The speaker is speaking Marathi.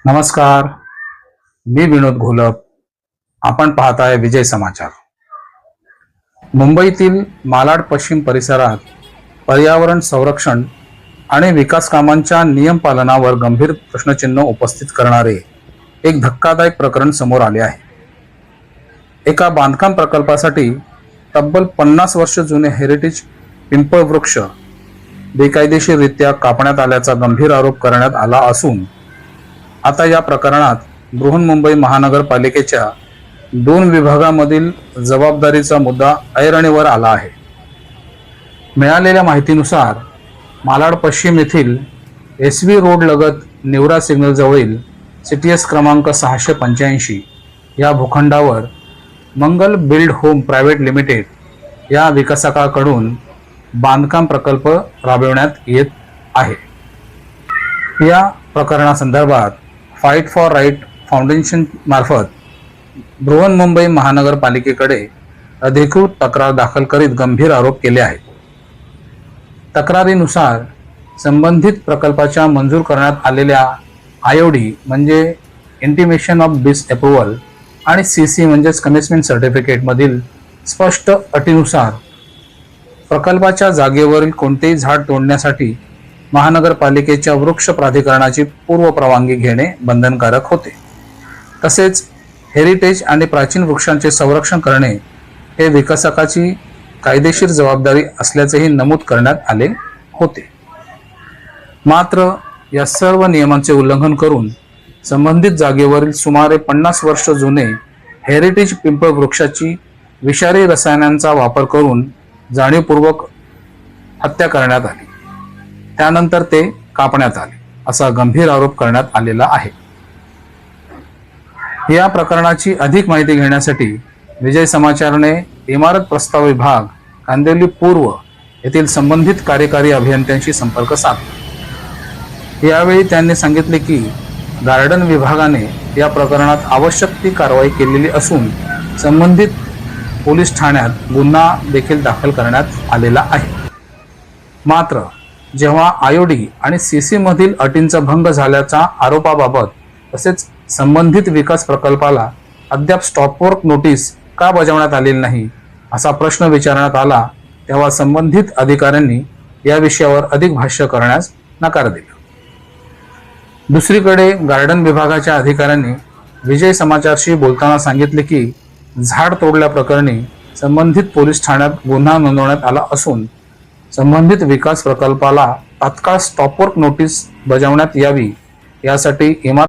नमस्कार, मी विनोद घोलप. आपण पाहताय विजय समाचार. मुंबईतील मालाड पश्चिम परिसरात पर्यावरण संरक्षण आणि विकास कामांच्या नियम पालनावर गंभीर प्रश्नचिन्ह उपस्थित करणारे एक धक्कादायक प्रकरण समोर आले आहे. एका बांधकाम प्रकल्पासाठी तब्बल 50 वर्ष जुने हेरिटेज पिंपळ वृक्ष बेकायदेशीररित्या कापण्यात आल्याचा गंभीर आरोप करण्यात आला असून आता या प्रकरणात बृहन्मुंबई महानगरपालिकेच्या 2 विभागामधील जबाबदारीचा मुद्दा ऐरणीवर आला आहे. मिळालेल्या माहितीनुसार मालाड पश्चिम येथील SV रोड लगत निवरा सिग्नल जवळील CTS क्रमांक 685 या भूखंडावर मंगल बिल्ड होम प्रायव्हेट लिमिटेड या विकासकाकडून बांधकाम प्रकल्प राबविण्यात येत आहे. या प्रकरणासंदर्भात फाईट फॉर राईट फाउंडेशन मार्फत बृहन्मुंबई महानगरपालिकेकडे अधिकृत तक्रार दाखल करीत गंभीर आरोप केले आहेत. तक्रारीनुसार संबंधित प्रकल्पाच्या मंजूर करण्यात आलेल्या IOD म्हणजे इंटिमेशन ऑफ डिसअप्रूव्हल आणि CC म्हणजेच कमिटमेंट सर्टिफिकेट मधील स्पष्ट अटीनुसार प्रकल्पाच्या जागेवरील कोणतेही झाड तोडण्यासाठी महानगरपालिकेच्या वृक्ष प्राधिकरणाची पूर्व परवानगी घेणे बंधनकारक होते. तसेच हेरिटेज आणि प्राचीन वृक्षांचे संरक्षण करणे हे विकासकाची कायदेशीर जबाबदारी असल्याचेही नमूद करण्यात आले होते. मात्र या सर्व नियमांचे उल्लंघन करून संबंधित जागेवरील सुमारे 50 वर्ष जुने हेरिटेज पिंपळ वृक्षाची विषारी रसायनांचा वापर करून जाणीवपूर्वक हत्या करण्यात आली. त्यानंतर ते कापण्यात आले असा गंभीर आरोप करण्यात आलेला आहे. या प्रकरणाची अधिक माहिती घेण्यासाठी विजय समाचारने इमारत प्रस्ताव विभाग कांदिवली पूर्व येथील संबंधित कार्यकारी अभियंत्यांशी संपर्क साधला. यावेळी त्यांनी सांगितले की गार्डन विभागाने या प्रकरणात आवश्यक ती कारवाई केलेली असून संबंधित पोलीस ठाण्यात गुन्हा देखील दाखल करण्यात आलेला आहे. मात्र जेव्हा IOD आणि CC मधील अटींचा भंग झाल्याच्या आरोपाबाबत तसेच संबंधित विकास प्रकल्पाला अद्याप स्टॉपवर्क नोटीस का बजावण्यात आलेली नाही असा प्रश्न विचारण्यात आला, तेव्हा संबंधित अधिकाऱ्यांनी या विषयावर अधिक भाष्य करण्यास नकार दिला. दुसरीकडे गार्डन विभागाच्या अधिकाऱ्यांनी विजय समाचारशी बोलताना सांगितले की झाड तोडल्या प्रकरणी संबंधित पोलीस ठाण्यात गुन्हा नोंदवण्यात आला असून संबंधित विकास प्रकल्पाला तात्काळ स्टॉपवर्क नोटीस बजावण्यात यावी यासाठी इमारत